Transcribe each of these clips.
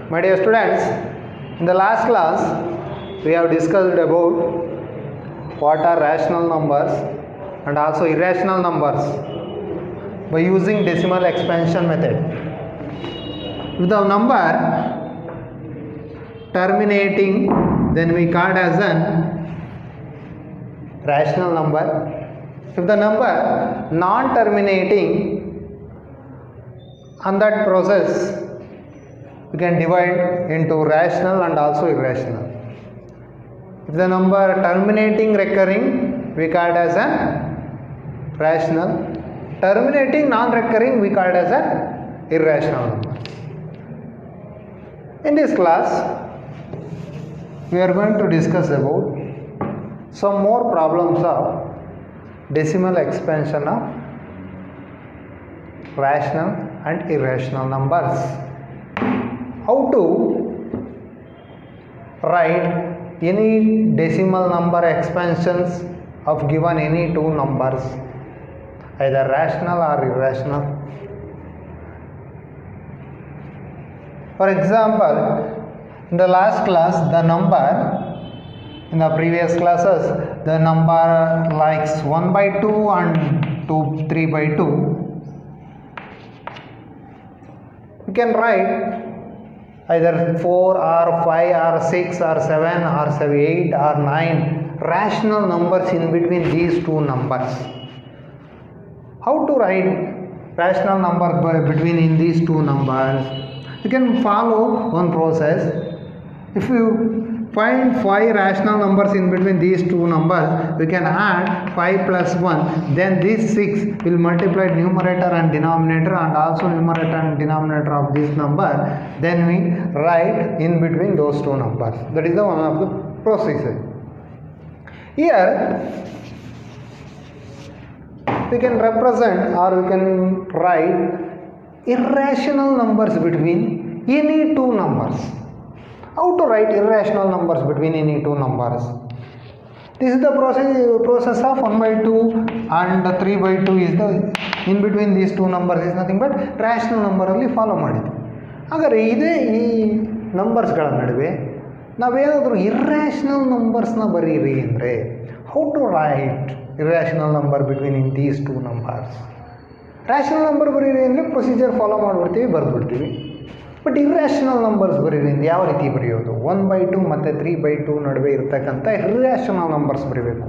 My dear students, in the last class we have discussed about what are rational numbers and also irrational numbers by using decimal expansion method. If the number terminating, then we call as an rational number. If the number non-terminating, on that process we can divide into rational and also irrational. If the number terminating recurring, we call it as a rational. Terminating non-recurring, we call it as a irrational number. In this class we are going to discuss about some more problems of decimal expansion of rational and irrational numbers. How to write any decimal number expansions of given any two numbers, either rational or irrational. For example, in the last class, the number in the previous classes, the number like 1 by 2 and 3 by 2, we can write either 4 or 5 or 6 or 7 or 8 or 9 rational numbers in between these two numbers. How to write rational number between in these two numbers? You can follow one process. If you find 5 rational numbers in between these two numbers, we can add 5 plus 1, then this 6 will multiply numerator and denominator and also numerator and denominator of this number, then we write in between those two numbers. That is the one of the processes. Here we can represent or we can write irrational numbers between any two numbers. How to write irrational numbers between any two numbers? This is the process of 1 by 2 and 3 by 2 is the in between these two numbers is nothing but rational number ಅಲ್ಲಿ follow ಮಾಡಿದ್ವಿ. ಹಾಗಾದರೆ ಇದೇ ಈ ನಂಬರ್ಸ್ಗಳ ನಡುವೆ ನಾವೇನಾದರೂ irrational ನಂಬರ್ಸ್ನ ಬರೀರಿ ಅಂದರೆ how to write irrational number between in these two numbers? Rational number ಬರೀರಿ ಅಂದರೆ ಪ್ರೊಸೀಜರ್ ಫಾಲೋ ಮಾಡಿಬಿಡ್ತೀವಿ, ಬರೆದ್ಬಿಡ್ತೀವಿ. ಬಟ್ ಇರ್ರ್ಯಾಷನಲ್ ನಂಬರ್ಸ್ ಬರೀರಿಂದ ಯಾವ ರೀತಿ ಬರೆಯೋದು? 1 by 2 ಮತ್ತು 3 by 2 ನಡುವೆ ಇರ್ತಕ್ಕಂಥ ಇರ್ರ್ಯಾಷನಲ್ ನಂಬರ್ಸ್ ಬರೀಬೇಕು.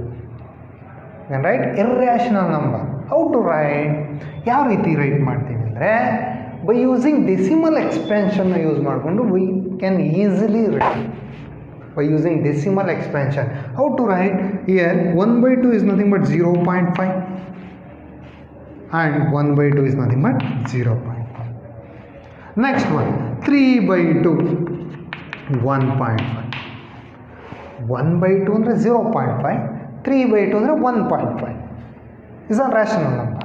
Write irrational number how to write? ಯಾವ ರೀತಿ ರೈಟ್ ಮಾಡ್ತೀವಿ ಅಂದರೆ ಬೈ ಯೂಸಿಂಗ್ ಡೆಸಿಮಲ್ ಎಕ್ಸ್ಪೆನ್ಷನ್ನ ಯೂಸ್ ಮಾಡಿಕೊಂಡು we can easily write by using decimal expansion. How to write? Here 1 by 2 is nothing but 0.5 and 1 by 2 is nothing but 0.5. Next one 3 by 2 1.5. 1 by 2 ಅಂದರೆ 0.5, 3 by 2 ಅಂದರೆ 1.5 is a rational number.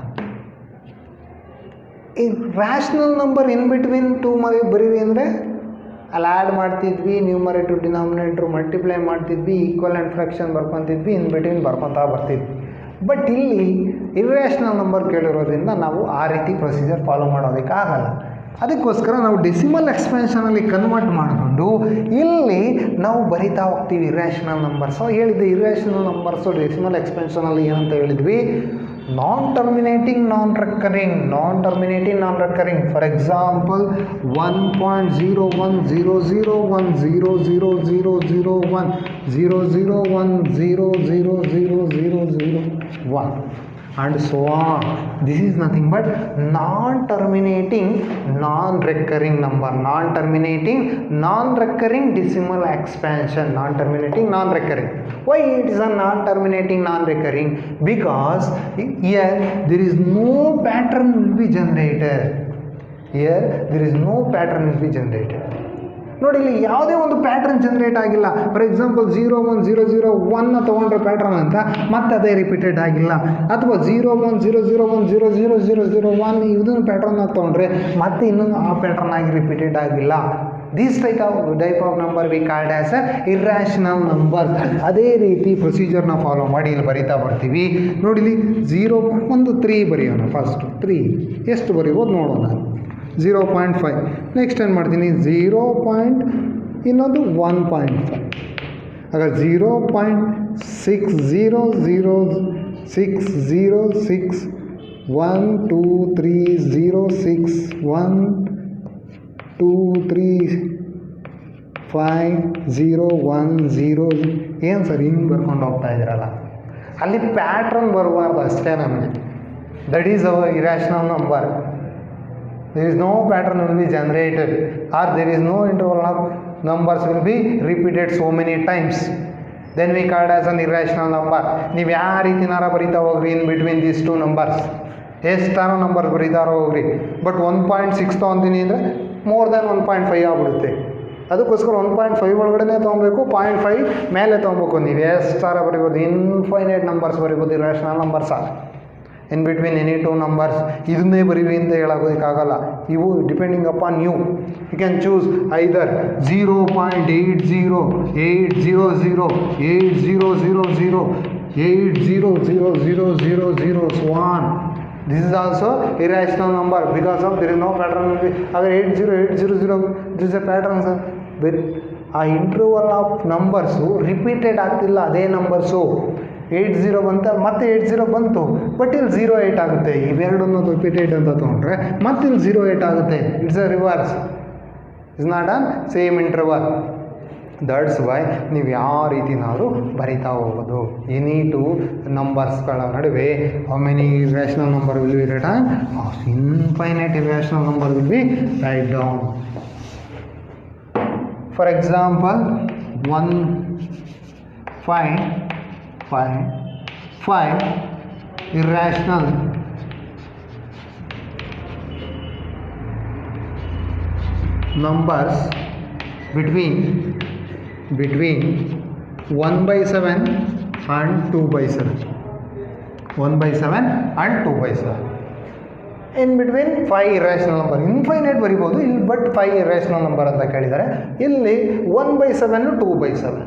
ಈ rational number in between 2 ಬರೀರಿ ಅಂದರೆ ಅಲ್ಲಿ add ಮಾಡ್ತಿದ್ವಿ, numerator denominator multiply ಮಾಡ್ತಿದ್ವಿ, equal and fraction ಬರ್ಕೊತಿದ್ವಿ, in between ಬರ್ಕೊತಾ ಬರ್ತಿದ್ವಿ. ಬಟ್ ಇಲ್ಲಿ ಇರ್ರ್ಯಾಷನಲ್ ನಂಬರ್ ಕೇಳಿರೋದ್ರಿಂದ ನಾವು ಆ ರೀತಿ ಪ್ರೊಸೀಜರ್ ಫಾಲೋ ಮಾಡೋದಕ್ಕಾಗಲ್ಲ. ಅದಕ್ಕೋಸ್ಕರ ನಾವು ಡೆಸಿಮಲ್ ಎಕ್ಸ್ಪೆನ್ಷನಲ್ಲಿ ಕನ್ವರ್ಟ್ ಮಾಡಿಕೊಂಡು ಇಲ್ಲಿ ನಾವು ಬರಿತಾ ಹೋಗ್ತೀವಿ ಇರ್ರ್ಯಾಷನಲ್ ನಂಬರ್ಸು. ಹೇಳಿದ್ದೆ ಇರ್ರ್ಯಾಷನಲ್ ನಂಬರ್ಸು ಡೆಸಿಮಲ್ ಎಕ್ಸ್ಪೆನ್ಷನಲ್ಲಿ ಏನಂತ ಹೇಳಿದ್ವಿ? non-terminating non-recurring, non-terminating non-recurring. For example 1.01001000001 001000001 and so on. This is nothing but non-terminating non-recurring number, non-terminating non-recurring decimal expansion, non-terminating non-recurring. Why it is a non-terminating non-recurring? Because here there is no pattern will be generated. Here there is no pattern will be generated. ನೋಡಿ ಇಲ್ಲಿ ಯಾವುದೇ ಒಂದು pattern generate ಆಗಿಲ್ಲ. For example 01001 ತೊಗೊಂಡ್ರೆ pattern ಅಂತ ಮತ್ತೆ ಅದೇ repeated ಆಗಿಲ್ಲ. ಅಥವಾ 01001000001 ಇದನ್ನು ಪ್ಯಾಟ್ರನ್ ಆಗಿ ತೊಗೊಂಡ್ರೆ ಮತ್ತೆ ಇನ್ನೊಂದು ಆ ಪ್ಯಾಟ್ರನ್ ಆಗಿ ರಿಪೀಟೆಡ್ ಆಗಿಲ್ಲ. This type of number we called as a irrational number. ಅದೇ ರೀತಿ ಪ್ರೊಸೀಜರ್ನ ಫಾಲೋ ಮಾಡಿ ಇಲ್ಲಿ ಬರಿತಾ ಬರ್ತೀವಿ. ನೋಡಿಲಿ 0 ಒಂದು 3 ಬರೆಯೋಣ. ಫಸ್ಟು 3 ಎಷ್ಟು ಬರೆಯೋದು ನೋಡೋಣ. 0.5. ನೆಕ್ಸ್ಟ್ ಏನು ಮಾಡ್ತೀನಿ 0. ಇನ್ನೊಂದು 1.5. ಅगर 0.60006 1 2 3 0 6 1 2 3 5 0 1 0. ಏನು ಸರ್ ಹಿಂಗೆ ಬರ್ಕೊಂಡು ಹೋಗ್ತಾ ಇದ್ದೀರಲ್ಲ, ಅಲ್ಲಿ ಪ್ಯಾಟ್ರನ್ ಬರಬಾರ್ದು ಅಷ್ಟೇ ನಮಗೆ. That is our irrational number. there is no pattern will be generated, or there is no interval of numbers will be repeated so many times, then we call it as an irrational number. ನೀವು ಯಾವ ರೀತಿನಾರ ಬರೀತಾ ಹೋಗ್ರಿ in between these two numbers, ಎಷ್ಟಾರ numbers ಬರೀತಾರ ಹೋಗ್ರಿ, but 1.6 ತೊಗೊತೀನಿ ಅಂದರೆ more than 1.5 ಆಗ್ಬಿಡುತ್ತೆ. ಅದಕ್ಕೋಸ್ಕರ 1.5 ಒಳಗಡೆ ತೊಗೊಬೇಕು, 0.5 ಮೇಲೆ ತೊಗೊಬೇಕು. ನೀವು ಎಷ್ಟಾರ ಬರೀಬೋದು, ಇನ್ಫೈನೈಟ್ ನಂಬರ್ಸ್ ಬರೀಬೋದು irrational numbers in between any two numbers. ಇದನ್ನೇ ಬರೀರಿ ಅಂತ ಹೇಳೋದಕ್ಕಾಗಲ್ಲ. ಇವು depending upon you can choose either 0.80 800 8000 80000 so on. This is also irrational number because of there is no pattern. Agar 80800 this is a pattern sir. But ಆ interval of numbers repeated ಆಗ್ತಿಲ್ಲ. ಅದೇ numbers 80 ಬಂತ, ಮತ್ತೆ 80 ಬಂತು, but ಇಲ್ಲಿ 08 ಆಗುತ್ತೆ. ಇವೆರಡನ್ನು repeated ಅಂತ ತೊಗೊಂಡ್ರೆ ಮತ್ತೆ ಇಲ್ಲಿ 08 ಆಗುತ್ತೆ. It's a reverse, it's not an same interval. That's why ನೀವು ಯಾವ ರೀತಿನಾದರೂ ಬರಿತಾ ಹೋಗೋದು. ಎನಿ ಟು ನಂಬರ್ಸ್ಗಳ ನಡುವೆ how many irrational number will be written, infinite irrational number will be write down. For example 5 irrational numbers between 1/7 and 2/7. 1/7 and 2/7. In between 5 irrational number. Infinite ಬರಿಬೋದು ಇಲ್ಲಿ, but 5 irrational number ಅಂತ ಕೇಳಿದ್ದಾರೆ. ಇಲ್ಲಿ 1/7 2/7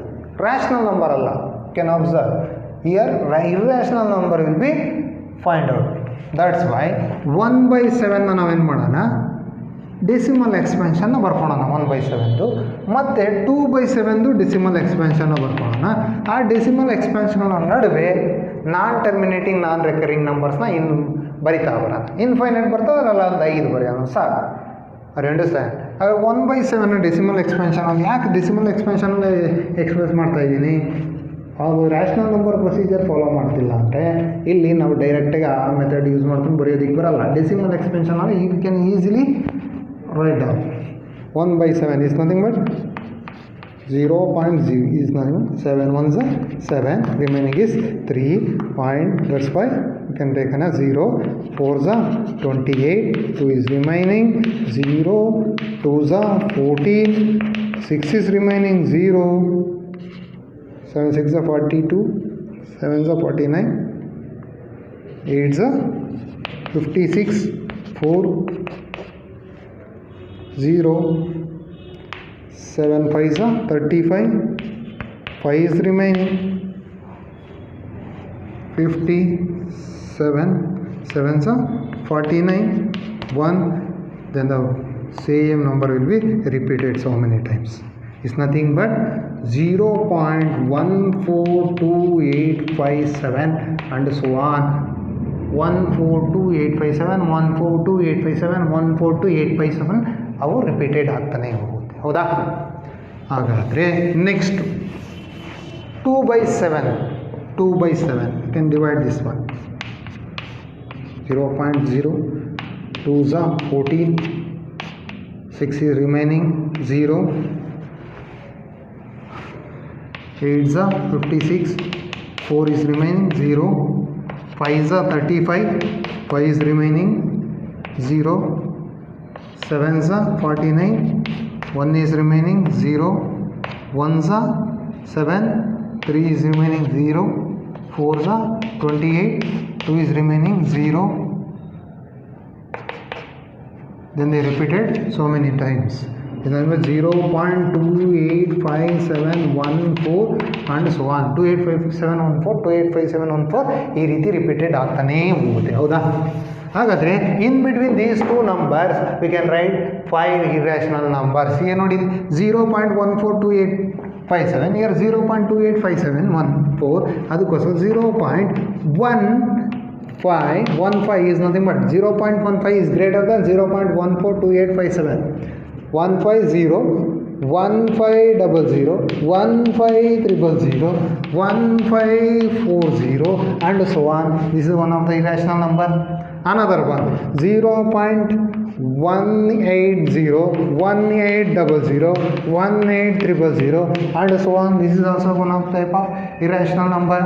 rational number ಅಲ್ಲ. Can observe here irrational number will be find out. That's why 1/7 ನಾವೇನು ಮಾಡೋಣ, decimal ಎಕ್ಸ್ಪೆನ್ಷನ್ನ ಬರ್ಕೊಳ್ಳೋಣ 1/7 ಮತ್ತು 2/7 decimal ಎಕ್ಸ್ಪೆನ್ಷನ್ನ ಬರ್ಕೊಳ್ಳೋಣ. ಆ ಡೆಸಿಮಲ್ ಎಕ್ಸ್ಪೆನ್ಷನ್ಗಳ ನಡುವೆ ನಾನ್ ಟರ್ಮಿನೇಟಿಂಗ್ ನಾನ್ ರೆಕರಿಂಗ್ ನಂಬರ್ಸ್ನ ಇನ್ನು ಬರಿತಾ ಬರೋಣ. ಇನ್ಫೈನೈಟ್ ಬರ್ತದಲ್ಲ ಒಂದು 5 ಬರೆಯೋಣ ಸಾಕು. ಅರ್ ಅಂಡರ್ಸ್ಟ್ಯಾಂಡ್? ಹಾಗಾಗಿ 1/7 ಡೆಸಿಮಲ್ ಎಕ್ಸ್ಪೆನ್ಷನ್ ಯಾಕೆ ಡೆಸಿಮಲ್ ಎಕ್ಸ್ಪೆನ್ಷನಲ್ಲಿ ಎಕ್ಸ್ಪ್ರೆಸ್ ಮಾಡ್ತಾ ಇದ್ದೀನಿ, ಅದು ರ್ಯಾಷನಲ್ ನಂಬರ್ ಪ್ರೊಸೀಜರ್ ಫಾಲೋ ಮಾಡ್ತಿಲ್ಲ ಅಂದರೆ ಇಲ್ಲಿ ನಾವು ಡೈರೆಕ್ಟಾಗಿ ಆ ಮೆಥಡ್ ಯೂಸ್ ಮಾಡ್ಕೊಂಡು ಬರೆಯೋದಕ್ಕೆ ಬರಲ್ಲ. ಡೆಸಿಮಲ್ ಎಕ್ಸ್ಪೆನ್ಷನಲ್ಲಿ you can easily write down 1/7 is nothing but 0.0 is nothing but 7 1s are 7, remaining is 3 point, that's why you can take as 0, 4s are 28, 2 is remaining 0, 2s are 14, 6 is remaining 0, 7 6 are 42, 7s are 49, 8s are 56, 4 0, 7 5s are 35, 5 is remaining 50, 7 7s are 49, 1, then the same number will be repeated so many times. It's nothing but 0.142857 and so on. 142857 142857 142857 ಅವು repeated ಆಗ್ತಾನೆ ಹೋಗುತ್ತೆ. ಹೌದಾ? ಹಾಗಾದರೆ next 2/7 you can divide this one. 0.0, 2s are 14, 6 is remaining 0, 8s are 56, 4 is remaining 0, 5s are 35, 5 is remaining 0, 7s are 49, 1 is remaining 0, 1s are 7, 3 is remaining 0, 4s are 28, 2 is remaining 0. Then they repeated so many times. Remember 0.285714 and so on. 285714 285714 ಈ ರೀತಿ repeated ಆಗ್ತಾನೇ ಹೋಗುತ್ತೆ. ಹೌದಾ? ಹಾಗಾದರೆ ಇನ್ between these two numbers we can write 5 irrational numbers. ಈಗ ನೋಡಿ 0.142857, here 0.285714, ಅದಕ್ಕೋಸ್ಕರ 0.15 is nothing but 0.15 is greater than 0.142857. 150, 1500, 1500, 1540 and so on. This is one of the irrational number. Another one 0.180, 1800, 1800 and so on. This is also one of type of irrational number.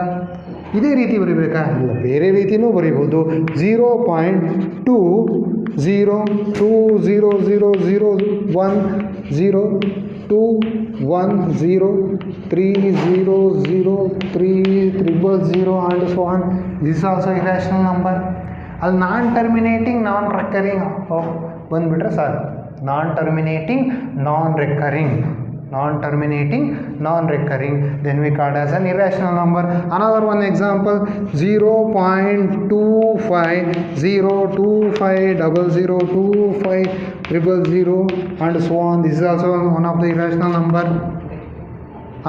ಇದೇ ರೀತಿ ಬರೀಬೇಕಾ? ಇಲ್ಲ, ಬೇರೆ ರೀತಿಯೂ ಬರೀಬೋದು. 0.2000100300300300 and so on. This is also irrational number. ಅಲ್ಲಿ ನಾನ್ terminating ನಾನ್ recurring ಬಂದುಬಿಟ್ರೆ ಸಾಕು. ನಾನ್ terminating non recurring, then we call as an irrational number. Another one example 0.250250025000 and so on. This is also one of the irrational number.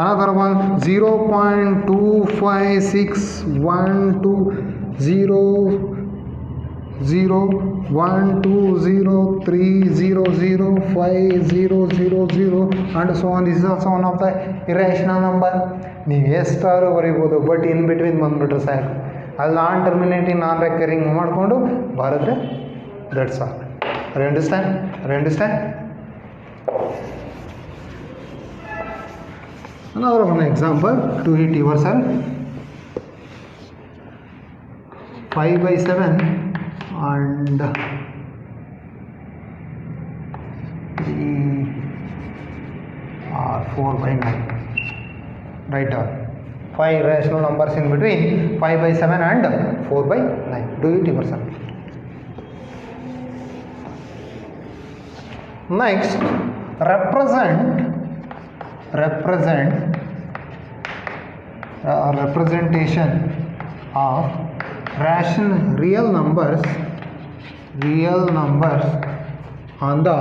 Another one 0.2561200120300500 and so on. This is also one of the irrational number. ನೀವು ಎಷ್ಟಾದ್ರೂ ಬರೀಬೋದು, but in between ಬಂದುಬಿಟ್ರೆ ಸಾಕು. ಅಲ್ಲಿ ನಾನ್ terminating ನಾನ್ recurring ಮಾಡಿಕೊಂಡು ಬರೆದ್ರೆ that's all. Are you understand? Another one example to hit yourself. 5/7 and 3 or 4/9. Write down 5 irrational numbers in between 5/7 and 4/9. Do it yourself. Next, representation of real numbers on the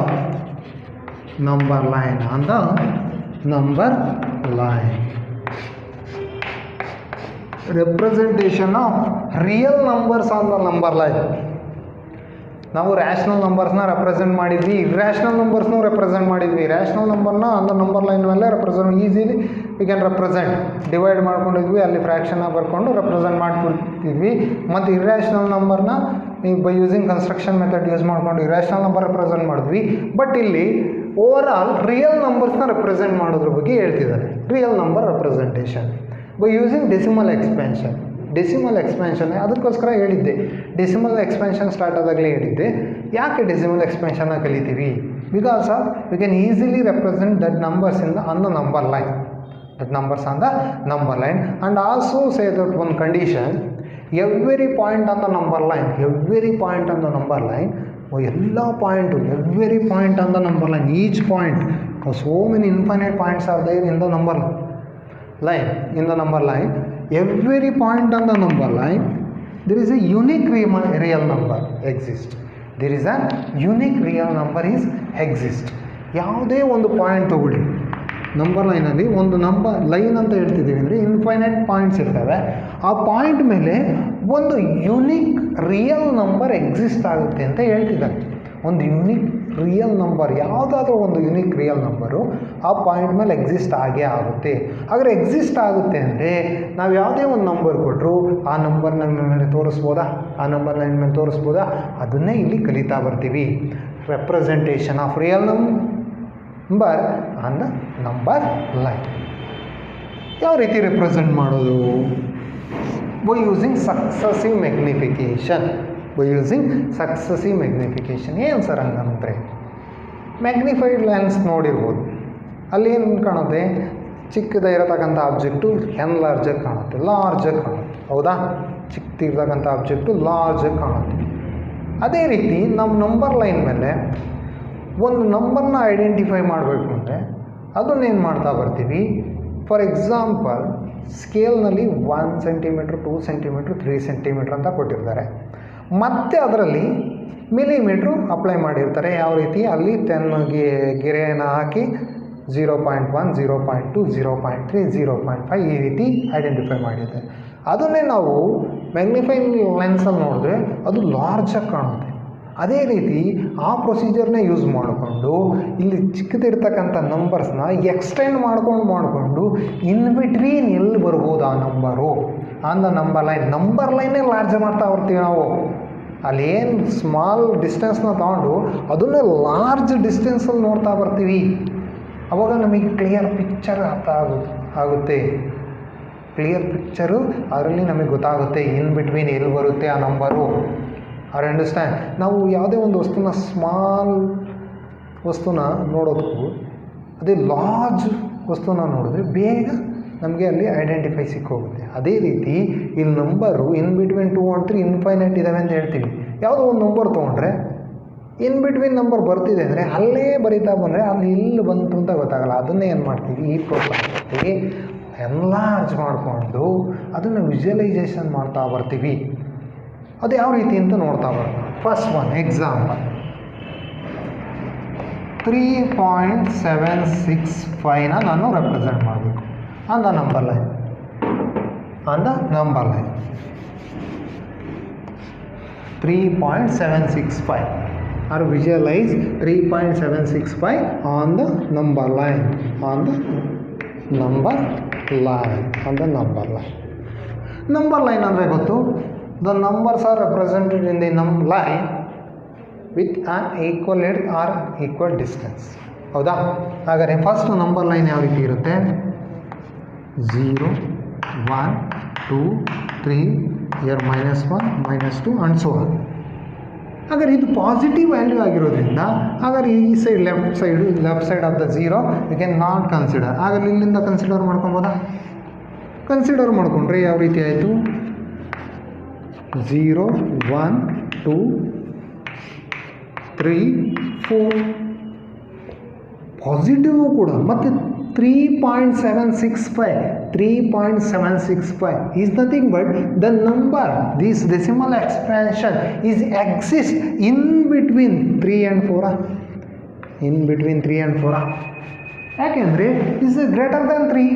number line. Representation of real numbers on the number line. ನಾವು rational ನಂಬರ್ಸ್ನ represent ಮಾಡಿದ್ವಿ, irrational ನಂಬರ್ಸ್ನೂ represent ಮಾಡಿದ್ವಿ. Rational ನಂಬರ್ನ அந்த number line ಮೇಲೆ represent easily we can represent. Divide ಮಾಡ್ಕೊಂಡಿದ್ವಿ, ಅಲ್ಲಿ ಫ್ರ್ಯಾಕ್ಷನ್ನ ಬರ್ಕೊಂಡು ರೆಪ್ರೆಸೆಂಟ್ ಮಾಡ್ಕೊಡ್ತಿದ್ವಿ. ಮತ್ತು ಇರ್ಯಾಷನಲ್ ನಂಬರ್ನ by using construction method use ಮಾಡ್ಕೊಂಡು ಇರ್ಯಾಷನಲ್ ನಂಬರ್ ರೆಪ್ರೆಸೆಂಟ್ ಮಾಡಿದ್ವಿ. ಬಟ್ ಇಲ್ಲಿ ಓವರ್ ಆಲ್ ರಿಯಲ್ ನಂಬರ್ಸ್ನ ರೆಪ್ರೆಸೆಂಟ್ ಮಾಡೋದ್ರ ಬಗ್ಗೆ ಹೇಳ್ತಿದ್ದಾರೆ. Real number representation by using decimal expansion. ಅದಕ್ಕೋಸ್ಕರ ಹೇಳಿದ್ದೆ, ಡೆಸಿಮಲ್ ಎಕ್ಸ್ಪ್ಯಾನ್ಷನ್ ಸ್ಟಾರ್ಟ್ ಆದಾಗಲೇ ಹೇಳಿದ್ದೆ. ಯಾಕೆ ಡೆಸಿಮಲ್ ಎಕ್ಸ್ಪ್ಯಾನ್ಷನ್ನ ಕಲಿತೀವಿ? Because of V can easily represent that numbers on the number line. And also say that one condition, every point on the number line, every point on the number line, each point, so many infinite points are there in the number line. Every point on the number line, there is a unique real number exists. ಯಾವುದೇ ಒಂದು point ತಗೊಳ್ಳಿ, number ಲೈನಲ್ಲಿ ಒಂದು number line ಅಂತ ಹೇಳ್ತಿದ್ದೀವಿ ಅಂದರೆ infinite points ಇರ್ತವೆ. ಆ point ಮೇಲೆ ಒಂದು ಯುನಿಕ್ ರಿಯಲ್ ನಂಬರ್ ಎಕ್ಸಿಸ್ಟ್ ಆಗುತ್ತೆ ಅಂತ ಹೇಳ್ತಿದ್ದಾರೆ. ಒಂದು ಯುನಿಕ್ ರಿಯಲ್ ನಂಬರ್, ಯಾವುದಾದ್ರೂ ಒಂದು ಯುನಿಕ್ ರಿಯಲ್ ನಂಬರು ಆ ಪಾಯಿಂಟ್ ಮೇಲೆ ಎಕ್ಸಿಸ್ಟ್ ಆಗೇ ಆಗುತ್ತೆ. ಹಾಗಾದ್ರೆ ಎಕ್ಸಿಸ್ಟ್ ಆಗುತ್ತೆ ಅಂದರೆ ನಾವು ಯಾವುದೇ ಒಂದು ನಂಬರ್ ಕೊಟ್ಟರು ಆ ನಂಬರ್ ನಮ್ಮ ಮೇಲೆ ತೋರಿಸ್ಬೋದಾ, ಅದನ್ನೇ ಇಲ್ಲಿ ಕಲಿತಾ ಬರ್ತೀವಿ. Representation of real number on the number line. ಯಾವ ರೀತಿ ರೆಪ್ರೆಸೆಂಟ್ ಮಾಡೋದು? By using successive magnification. ಏನು ಸರ್ ಹಂಗಂದರೆ, ಮ್ಯಾಗ್ನಿಫೈಡ್ ಲೆನ್ಸ್ ನೋಡಿರ್ಬೋದು. ಅಲ್ಲಿ ಏನು ಕಾಣುತ್ತೆ? ಚಿಕ್ಕದಾಗಿರತಕ್ಕಂಥ ಆಬ್ಜೆಕ್ಟು ಲಾರ್ಜಾಗಿ ಕಾಣುತ್ತೆ. ಹೌದಾ? ಚಿಕ್ಕದಿರ್ತಕ್ಕಂಥ ಆಬ್ಜೆಕ್ಟು ಲಾರ್ಜಾಗಿ ಕಾಣುತ್ತೆ. ಅದೇ ರೀತಿ ನಮ್ಮ ನಂಬರ್ ಲೈನ್ ಮೇಲೆ ಒಂದು ನಂಬರ್ನ ಐಡೆಂಟಿಫೈ ಮಾಡಬೇಕು ಅಂದರೆ ಅದನ್ನೇನು ಮಾಡ್ತಾ ಬರ್ತೀವಿ. ಫಾರ್ ಎಕ್ಸಾಂಪಲ್, ಸ್ಕೇಲ್ನಲ್ಲಿ 1 ಸೆಂಟಿಮೀಟ್ರ್, 2 ಸೆಂಟಿಮೀಟ್ರ್, 3 ಸೆಂಟಿಮೀಟ್ರ್ ಅಂತ ಕೊಟ್ಟಿರ್ತಾರೆ. ಮತ್ತು ಅದರಲ್ಲಿ ಮಿಲಿಮೀಟ್ರು ಅಪ್ಲೈ ಮಾಡಿರ್ತಾರೆ. ಯಾವ ರೀತಿ ಅಲ್ಲಿ 10 ಗೆರೆಯನ್ನು ಹಾಕಿ 0.1 0.2 0.3 0.5 ಈ ರೀತಿ ಐಡೆಂಟಿಫೈ ಮಾಡಿದ್ದಾರೆ. ಅದನ್ನೇ ನಾವು ಮ್ಯಾಗ್ನಿಫೈಯಿಂಗ್ ಲೆನ್ಸಲ್ಲಿ ನೋಡಿದ್ರೆ ಅದು ಲಾರ್ಜಾಗಿ ಕಾಣುತ್ತೆ. ಅದೇ ರೀತಿ ಆ ಪ್ರೊಸೀಜರ್ನೇ ಯೂಸ್ ಮಾಡಿಕೊಂಡು ಇಲ್ಲಿ ಚಿಕ್ಕದಿರ್ತಕ್ಕಂಥ ನಂಬರ್ಸ್ನ ಎಕ್ಸ್ಟೆಂಡ್ ಮಾಡಿಕೊಂಡು ಇನ್ ಬಿಟ್ವೀನ್ ಎಲ್ಲಿ ಬರ್ಬೋದು ಆ ನಂಬರು ಆನ್ ದ ನಂಬರ್ ಲೈನೇ ಲಾರ್ಜ್ ಮಾಡ್ತಾ ಬರ್ತೀವಿ ನಾವು. ಅಲ್ಲೇನು ಸ್ಮಾಲ್ ಡಿಸ್ಟೆನ್ಸ್ನ ತಗೊಂಡು ಅದನ್ನೇ ಲಾರ್ಜ್ ಡಿಸ್ಟೆನ್ಸಲ್ಲಿ ನೋಡ್ತಾ ಬರ್ತೀವಿ. ಅವಾಗ ನಮಗೆ ಕ್ಲಿಯರ್ ಪಿಕ್ಚರ್ ಅರ್ಥ ಆಗುತ್ತೆ. ಕ್ಲಿಯರ್ ಪಿಕ್ಚರು ಅದರಲ್ಲಿ ನಮಗೆ ಗೊತ್ತಾಗುತ್ತೆ ಇನ್ ಬಿಟ್ವೀನ್ ಎಲ್ಲಿ ಬರುತ್ತೆ ಆ ನಂಬರು. R understand? ನಾವು ಯಾವುದೇ ಒಂದು ವಸ್ತುನ ಸ್ಮಾಲ್ ವಸ್ತುನ ನೋಡೋದಕ್ಕೂ ಅದೇ ಲಾರ್ಜ್ ವಸ್ತುನ ನೋಡಿದ್ರೆ ಬೇಗ ನಮಗೆ ಅಲ್ಲಿ ಐಡೆಂಟಿಫೈ ಸಿಕ್ಕೋಗುತ್ತೆ. ಅದೇ ರೀತಿ ಇಲ್ಲಿ number in between 2 and 3 infinite ಇದ್ದಾವೆ ಅಂತ ಹೇಳ್ತೀವಿ. ಯಾವುದೋ ಒಂದು ನಂಬರ್ ತೊಗೊಂಡ್ರೆ ಇನ್ ಬಿಟ್ವೀನ್ ನಂಬರ್ ಬರ್ತಿದೆ ಅಂದರೆ ಅಲ್ಲೇ ಬರೀತಾ ಬಂದರೆ ಅಲ್ಲಿ ಇಲ್ಲಿ ಬಂತು ಅಂತ ಗೊತ್ತಾಗಲ್ಲ. ಅದನ್ನೇ ಏನು ಮಾಡ್ತೀವಿ, ಈ ಪ್ರೋಗ್ರಾಮ್ಗೆ ಎನ್ಲಾರ್ಜ್ ಮಾಡಿಕೊಂಡು ಅದನ್ನು ವಿಜುವಲೈಸೇಷನ್ ಮಾಡ್ತಾ ಬರ್ತೀವಿ. ಅದು ಯಾವ ರೀತಿ ಅಂತ ನೋಡ್ತಾ ಬರ್ತೀವಿ. ಫಸ್ಟ್ ಒನ್ ಎಕ್ಸಾಂಪಲ್ 3.765ನ ನಾನು ರೆಪ್ರೆಸೆಂಟ್ ಮಾಡಬೇಕು on the number line. 3.765 or visualize 3.765 on the number line. Number line ಅಂದರೆ ಗೊತ್ತು, the numbers are represented in the line with an equal length or equal distance. ಹೌದಾ? ಹಾಗಾದರೆ ಫಸ್ಟ್ ನಂಬರ್ ಲೈನ್ ಯಾವ ರೀತಿ ಇರುತ್ತೆ? 0 1 2 3 here -1 -2 and so on. ಹಾಗಾದ್ರೆ ಇದು positive value ಆಗಿರೋದ್ರಿಂದ ಹಾಗಾದ್ರೆ ಈ side left side of the 0 you can not consider. ಹಾಗಾದ್ರೆ ಇಲ್ಲಿಂದ ಕನ್ಸಿಡರ್ ಮಾಡ್ಕೊಬೋದಾ? ಕನ್ಸಿಡರ್ ಮಾಡಿಕೊಂಡ್ರೆ ಯಾವ ರೀತಿ ಆಯಿತು? 0 1 2 3 4 ಪಾಸಿಟಿವ್ ಕೂಡ. ಮತ್ತು 3.765 is nothing but the number, this decimal expansion is exists in between 3 and 4. ಯಾಕೆಂದರೆ is greater than 3.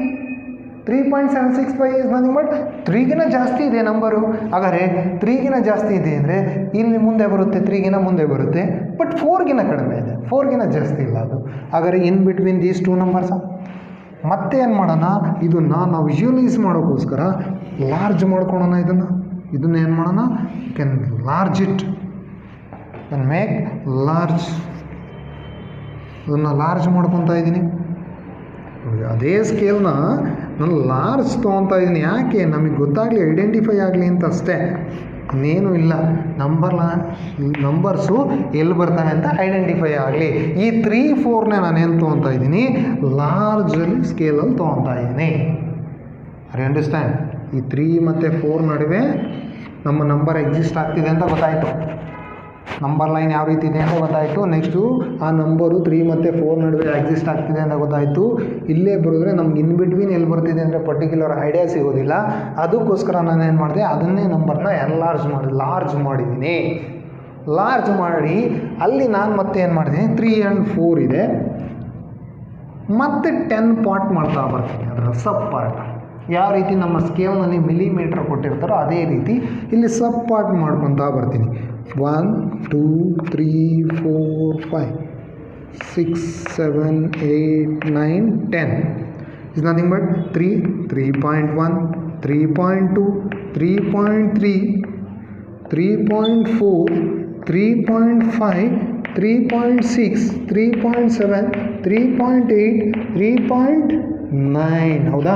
3.765 is nothing but 3ಗಿನ ಜಾಸ್ತಿ ಇದೆ ನಂಬರು. ಹಾಗಾದರೆ 3ಗಿನ ಜಾಸ್ತಿ ಇದೆ ಅಂದರೆ ಇಲ್ಲಿ ಮುಂದೆ ಬರುತ್ತೆ, 3ಗಿನ ಮುಂದೆ ಬರುತ್ತೆ. ಬಟ್ 4ಗಿನ ಕಡಿಮೆ ಇದೆ, 4ಗಿನ ಜಾಸ್ತಿ ಇಲ್ಲ ಅದು. ಹಾಗಾದರೆ ಇನ್ ಬಿಟ್ವೀನ್ ದೀಸ್ ಟೂ ನಂಬರ್ಸ ಮತ್ತೆ ಏನು ಮಾಡೋಣ, ಇದನ್ನು ನಾವು ವಿಜುವಲೈಸ್ ಮಾಡೋಕ್ಕೋಸ್ಕರ ಲಾರ್ಜ್ ಮಾಡ್ಕೊಳ್ಳೋಣ. ಇದನ್ನು ಏನು ಮಾಡೋಣ, can large it, can make large. ಇದನ್ನು ಲಾರ್ಜ್ ಮಾಡ್ಕೊತಾ ಇದ್ದೀನಿ. ಅದೇ ಸ್ಕೇಲ್ನ ನಾನು ಲಾರ್ಜ್ ತೊಗೊತಾ ಇದ್ದೀನಿ. ಯಾಕೆ? ನಮಗೆ ಗೊತ್ತಾಗಲಿ, ಐಡೆಂಟಿಫೈ ಆಗಲಿ ಅಂತ ಅಷ್ಟೇ, ಇನ್ನೇನು ಇಲ್ಲ. ನಂಬರ್ಸು ಎಲ್ಲಿ ಬರ್ತವೆ ಅಂತ ಐಡೆಂಟಿಫೈ ಆಗಲಿ. ಈ 3 4ನೇ ನಾನೇನು ತೊಗೊತಾ ಇದ್ದೀನಿ, ಲಾರ್ಜಲ್ಲಿ ಸ್ಕೇಲಲ್ಲಿ ತೊಗೊತಾ ಇದ್ದೀನಿ. I understand? ಈ 3 ಮತ್ತು 4 ನಡುವೆ ನಮ್ಮ ನಂಬರ್ ಎಕ್ಸಿಸ್ಟ್ ಆಗ್ತಿದೆ ಅಂತ ಗೊತ್ತಾಯಿತು. ನಂಬರ್ ಲೈನ್ ಯಾವ ರೀತಿ ಇದೆ ಅಂತ ಗೊತ್ತಾಯಿತು. ನೆಕ್ಸ್ಟು ಆ ನಂಬರು 3 ಮತ್ತು 4 ನಡುವೆ ಎಕ್ಸಿಸ್ಟ್ ಆಗ್ತಿದೆ ಅಂತ ಗೊತ್ತಾಯಿತು. ಇಲ್ಲೇ ಬರೆದ್ರೆ ನಮ್ಗೆ ಇನ್ ಬಿಟ್ವೀನ್ ಎಲ್ಲಿ ಬರ್ತಿದೆ ಅಂದರೆ ಪರ್ಟಿಕ್ಯುಲರ್ ಐಡಿಯಾ ಸಿಗೋದಿಲ್ಲ. ಅದಕ್ಕೋಸ್ಕರ ನಾನು ಏನು ಮಾಡಿದೆ, ಅದನ್ನೇ ನಂಬರ್ನ ಲಾರ್ಜ್ ಮಾಡಿದ್ದೀನಿ. ಲಾರ್ಜ್ ಮಾಡಿ ಅಲ್ಲಿ ನಾನು ಮತ್ತೆ ಏನು ಮಾಡಿದ್ದೀನಿ, 3 and 4 ಇದೆ, ಮತ್ತೆ 10 ಪಾರ್ಟ್ ಮಾಡ್ತಾ ಬರ್ತೀನಿ. ಅದರ ಸಬ್ ಪಾರ್ಟ್ ಯಾವ ರೀತಿ ನಮ್ಮ ಸ್ಕೇಲ್ನಲ್ಲಿ ಮಿಲಿಮೀಟ್ರ್ ಕೊಟ್ಟಿರ್ತಾರೋ ಅದೇ ರೀತಿ ಇಲ್ಲಿ ಸಬ್ ಪಾರ್ಟ್ ಮಾಡ್ಕೊತಾ ಬರ್ತೀನಿ. 1 2 3 4 5 6 7 8 9 10 is nothing but 3 3.1 3.2 3.3 3.4 3.5 3.6 3.7 3.8 3.9. ಹೌದಾ?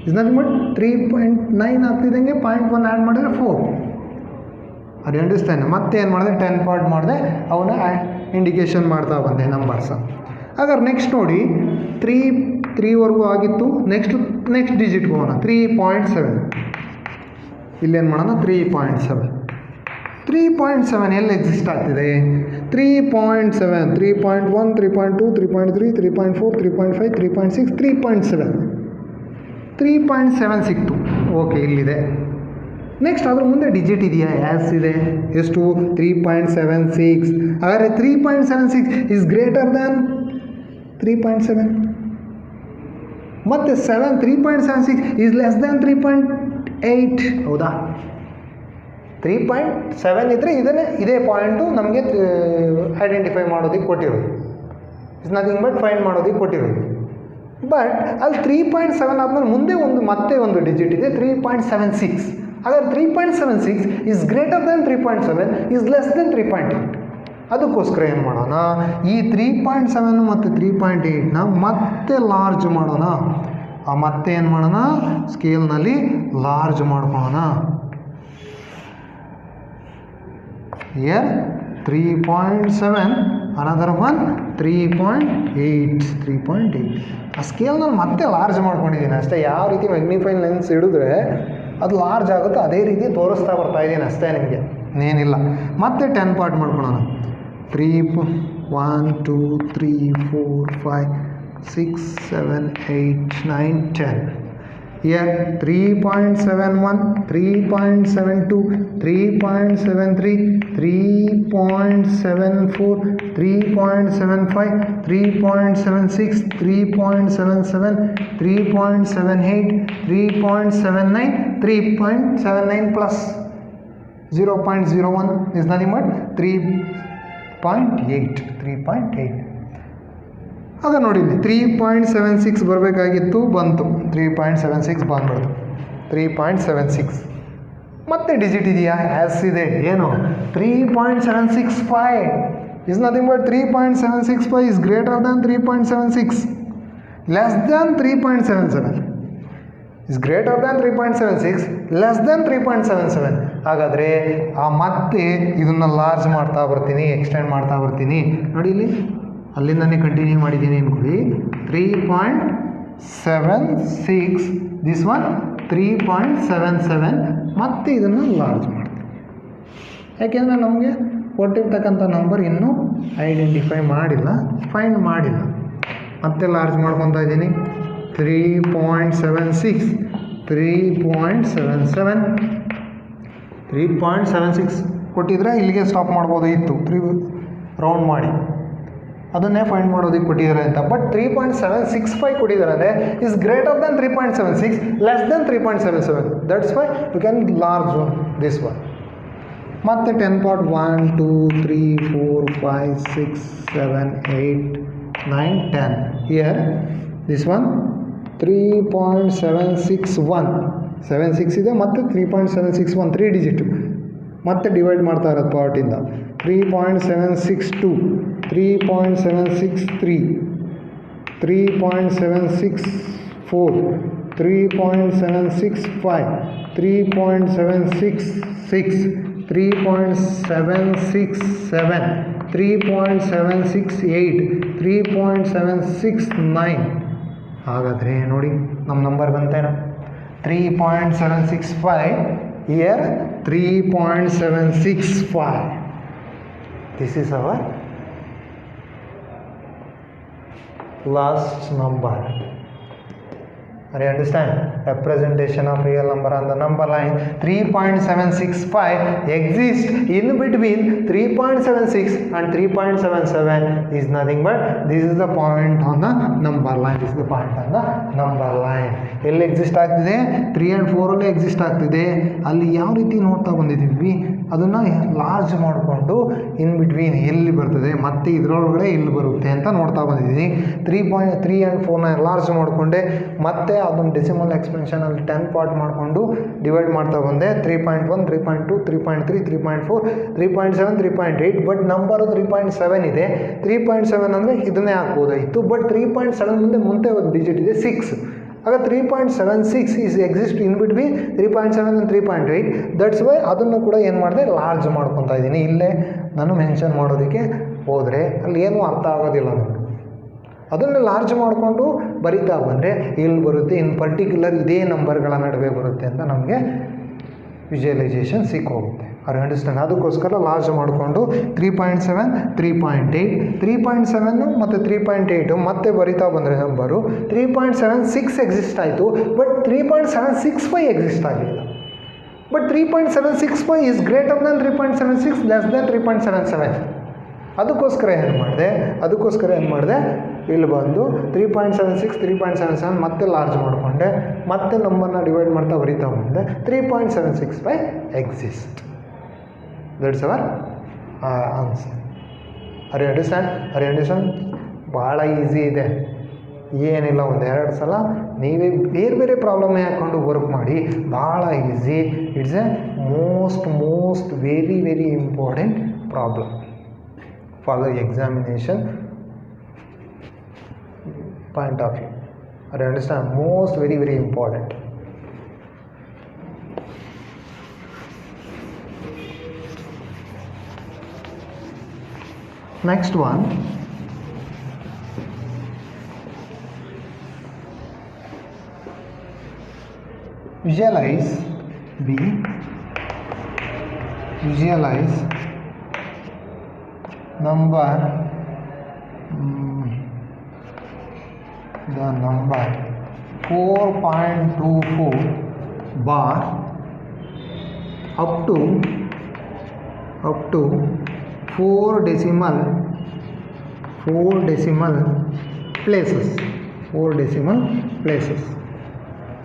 ಇಸ್ ನಥಿಂಗ್ ಬಟ್ 3.9 ಆಗ್ತಿದ್ದಂಗೆ 0.1 ಆ್ಯಡ್ ಮಾಡಿದ್ರೆ 4. ಅದು ಅಂಡರ್ಸ್ಟ್ಯಾಂಡ್? ಮತ್ತೆ ಏನು ಮಾಡಿದೆ, 10 ಪಾರ್ಟ್ ಮಾಡಿದೆ, ಅವನ್ನ ಇಂಡಿಕೇಶನ್ ಮಾಡ್ತಾ ಬಂದೆ ನಂಬರ್ಸ. ಹಾಗಾದ್ರೆ ನೆಕ್ಸ್ಟ್ ನೋಡಿ, 3ವರೆಗೂ ಆಗಿತ್ತು. ನೆಕ್ಸ್ಟ್ ಡಿಜಿಟ್ ಹೋಗೋಣ, 3.7. ಇಲ್ಲೇನು ಮಾಡೋಣ, 3.7 ಎಲ್ಲಿ ಎಕ್ಸಿಸ್ಟ್ ಆಗ್ತಿದೆ? 3.7 3.1 3.2 3.3 3.4 3.5 3.6 3.7 ಸಿಕ್ತು. ಓಕೆ, ಇಲ್ಲಿದೆ. ನೆಕ್ಸ್ಟ್ ಅದ್ರ ಮುಂದೆ ಡಿಜಿಟ್ ಇದೆಯಾ? ಎಸ್ ಇದೆ. ಎಷ್ಟು? 3.76. ಹಾಗಾದರೆ 3.76 ಈಸ್ ಗ್ರೇಟರ್ ದ್ಯಾನ್ 3.7. ಮತ್ತು 3.76 ಈಸ್ ಲೆಸ್ ದ್ಯಾನ್ 3.8. ಹೌದಾ? 3.7 ಇದ್ದರೆ ಇದೇ ಪಾಯಿಂಟು ನಮಗೆ ಐಡೆಂಟಿಫೈ ಮಾಡೋದಕ್ಕೆ ಕೊಟ್ಟಿರೋದು. ಇಟ್ಸ್ ನಥಿಂಗ್ ಬಟ್ ಫೈಂಡ್ ಮಾಡೋದಕ್ಕೆ ಕೊಟ್ಟಿರೋದು. ಬಟ್ ಅಲ್ಲಿ 3.7 ಆದಮೇಲೆ ಮುಂದೆ ಮತ್ತೆ ಒಂದು ಡಿಜಿಟ್ ಇದೆ 3.76. ಹಾಗಾದ್ರೆ 3.76 is greater than 3.7 is less than 3.8. ಅದಕ್ಕೋಸ್ಕರ ಏನು ಮಾಡೋಣ, ಈ 3.7 ಮತ್ತು 3.8ನ ಮತ್ತೆ ಲಾರ್ಜ್ ಮಾಡೋಣ. ಮತ್ತೆ ಏನು ಮಾಡೋಣ, ಸ್ಕೇಲ್ನಲ್ಲಿ ಲಾರ್ಜ್ ಮಾಡ್ಕೊಳ್ಳೋಣ. Here 3.7, another one 3.8. ಆ ಸ್ಕೇಲ್ನಲ್ಲಿ ಮತ್ತೆ ಲಾರ್ಜ್ ಮಾಡ್ಕೊಂಡಿದ್ದೀನಿ ಅಷ್ಟೇ. ಯಾವ ರೀತಿ ಮ್ಯಾಗ್ನಿಫೈಯಿಂಗ್ ಲೆನ್ಸ್ ಹಿಡಿದ್ರೆ ಅದು ಲಾರ್ಜ್ ಆಗುತ್ತೋ ಅದೇ ರೀತಿ ತೋರಿಸ್ತಾ ಬರ್ತಾ ಇದ್ದೀನಿ ಅಷ್ಟೇ, ನಿಮಗೆ ಏನಿಲ್ಲ. ಮತ್ತೆ 10 ಪಾರ್ಟ್ ಮಾಡ್ಕೊಳ್ಳೋಣ. 1 2 3 4 5 6 7 8 9 10. Here 3.71, 3.72, 3.73, 3.74, 3.75, 3.76, 3.77, 3.78, 3.79, 3.79 plus 0.01 is nothing but 3.8. ಆಗ ನೋಡಿ 3.76 ಬರಬೇಕಾಗಿತ್ತು, ಬಂತು. 3.76 ಬಂದ್ಬಿಡ್ತು. 3.76 ಮತ್ತೆ ಡಿಜಿಟ್ ಇದೆಯಾ? ಎಸ್ ಇದೆ. ಏನು? 3.765 is nothing but 3.765 is greater than 3.76, less than 3.77 is greater than 3.76, less than 3.77. ಹಾಗಾದರೆ ಮತ್ತೆ ಇದನ್ನು ಲಾರ್ಜ್ ಮಾಡ್ತಾ ಬರ್ತೀನಿ, ಎಕ್ಸ್ಟೆಂಡ್ ಮಾಡ್ತಾ ಬರ್ತೀನಿ. ನೋಡಿ ಇಲ್ಲಿ ಅಲ್ಲಿಂದನೇ ಕಂಟಿನ್ಯೂ ಮಾಡಿದ್ದೀನಿ ಅಂದ್ಕೊಳ್ಳಿ. 3.76, ದಿಸ್ ಒನ್ 3.77, ಮತ್ತೆ ಇದನ್ನು ಲಾರ್ಜ್ ಮಾಡ್ತೀನಿ. ಯಾಕೆಂದರೆ ನಮಗೆ ಕೊಟ್ಟಿರ್ತಕ್ಕಂಥ ನಂಬರ್ ಇನ್ನೂ ಐಡೆಂಟಿಫೈ ಮಾಡಿಲ್ಲ, ಫೈಂಡ್ ಮಾಡಿಲ್ಲ. ಮತ್ತೆ ಲಾರ್ಜ್ ಮಾಡ್ಕೊತಾ ಇದ್ದೀನಿ. 3.76, 3.77, 3.76 ಕೊಟ್ಟಿದ್ರೆ ಇಲ್ಲಿಗೆ ಸ್ಟಾಪ್ ಮಾಡ್ಬೋದು ಇತ್ತು, 3 ರೌಂಡ್ ಮಾಡಿ ಅದನ್ನೇ ಫೈಂಡ್ ಮಾಡೋದಕ್ಕೆ ಕೊಟ್ಟಿದ್ದಾರೆ ಅಂತ. ಬಟ್ 3.765 ಕೊಟ್ಟಿದ್ದಾರೆ ಅಂದರೆ is greater than 3.76, less than 3.77. That's why you can large this one. ಮತ್ತೆ 10 ಪಾರ್ಟ್ 1 2 3 4 5 6 7 8 9 10. ಹಿಯರ್ ದಿಸ್ ಒನ್ 3.761, 76 ಇದೆ. ಮತ್ತೆ 3.761 3 ಡಿಜಿಟ್ ಮತ್ತೆ ಡಿವೈಡ್ ಮಾಡ್ತಾ ಇರೋದು ಪಾರ್ಟಿಂದ. 3.762, 3.763, 3.764, 3.765, 3.766, 3.767, 3.768, 3.769. ಹಾಗಾದರೆ ನೋಡಿ ನಮ್ಮ number ಬಂತೇನೋ 3.765. Here 3.765. This is our last number. Are you understand? Representation of real number on the number line. 3.765 exists in between 3.76 and 3.77 is nothing but this is the point on the number line. This is the point on the number line. ಎಲ್ಲಿ exist ಆಗ್ತಿದೆ? 3 and 4 ಅಲ್ಲೇ exist ಆಗ್ತಿದೆ. ಅಲ್ಲಿ ಯಾವ ರೀತಿ ನೋಡ್ತಾ ಬಂದಿದ್ದೀವಿ ಅದನ್ನು ಲಾರ್ಜ್ ಮಾಡಿಕೊಂಡು ಇನ್ ಬಿಟ್ವೀನ್ ಎಲ್ಲಿ ಬರ್ತದೆ ಮತ್ತೆ ಇದರೊಳಗಡೆ ಎಲ್ಲಿ ಬರುತ್ತೆ ಅಂತ ನೋಡ್ತಾ ಬಂದಿದ್ದೀನಿ. 3 and 4ನ ಲಾರ್ಜ್ ಮಾಡಿಕೊಂಡೆ, ಮತ್ತೆ ಅದೊಂದು ಡೆಸಿಮಲ್ ಎಕ್ಸ್ಪೆನ್ಷನಲ್ಲಿ 10 ಪಾರ್ಟ್ ಮಾಡಿಕೊಂಡು ಡಿವೈಡ್ ಮಾಡ್ತಾ ಬಂದೆ. 3.1, 3.2, 3.3, 3.4, 3.7, 3.8. ಬಟ್ ನಂಬರು 3.7 ಇದೆ. 3.7 ಅಂದರೆ ಇದನ್ನೇ ಹಾಕ್ಬೋದಾಯಿತು. ಬಟ್ 3.7 ಮುಂದೆ ಒಂದು ಡಿಜಿಟ್ ಇದೆ 6. ಆಗ 3.76 is exist in between 3.7 and 3.8. That's why ಅದನ್ನು ಕೂಡ ಏನು ಮಾಡಿದೆ, ಲಾರ್ಜ್ ಮಾಡ್ಕೊತಾ ಇದ್ದೀನಿ. ಇಲ್ಲೇ ನಾನು ಮೆನ್ಷನ್ ಮಾಡೋದಕ್ಕೆ ಹೋದರೆ ಅಲ್ಲಿ ಏನೂ ಅರ್ಥ ಆಗೋದಿಲ್ಲ ನನಗೆ. ಅದನ್ನು ಲಾರ್ಜ್ ಮಾಡಿಕೊಂಡು ಬರಿತಾ ಬಂದರೆ ಎಲ್ಲಿ ಬರುತ್ತೆ, ಇನ್ ಪರ್ಟಿಕ್ಯುಲರ್ ಇದೇ ನಂಬರ್ಗಳ ನಡುವೆ ಬರುತ್ತೆ ಅಂತ ನಮಗೆ ವಿಜುವಲೈಸೇಷನ್ ಸಿಕ್ಕೋಗುತ್ತೆ. Are understand? ಅದಕ್ಕೋಸ್ಕರ ಲಾರ್ಜ್ ಮಾಡಿಕೊಂಡು 3.7, 3.8, 3.7 ಮತ್ತು 3.8 ಮತ್ತೆ ಬರಿತಾ ಬಂದರೆ ನಂಬರು 3.76 ಎಕ್ಸಿಸ್ಟ್ ಆಯಿತು. ಬಟ್ 3.765 ಎಕ್ಸಿಸ್ಟ್ ಆಗಿಲ್ಲ. But 3.765 is greater than 3.76 less than 3.77. ಅದಕ್ಕೋಸ್ಕರ ಏನು ಮಾಡಿದೆ ಇಲ್ಲಿ ಬಂದು 3.76 3.77 ಮತ್ತೆ ಲಾರ್ಜ್ ಮಾಡಿಕೊಂಡೆ, ಮತ್ತೆ ನಂಬರ್ನ ಡಿವೈಡ್ ಮಾಡ್ತಾ ಬರೀತಾ ಬಂದೆ. 3.765 ಎಕ್ಸಿಸ್ಟ್. That's our answer. ಅರೆ ಅಂಡರ್ಸ್ಟ್ಯಾಂಡ್ ಭಾಳ ಈಸಿ ಇದೆ, ಏನಿಲ್ಲ. ಒಂದೆರಡು ಸಲ ನೀವೇ ಬೇರೆ ಪ್ರಾಬ್ಲಮ್ಮೇ ಹಾಕ್ಕೊಂಡು ವರ್ಕ್ ಮಾಡಿ, ಭಾಳ easy. It's A most very important problem for the examination point of view. I understand, most very important. Next one, visualize number, the number 4.24 bar up to 4 decimal places.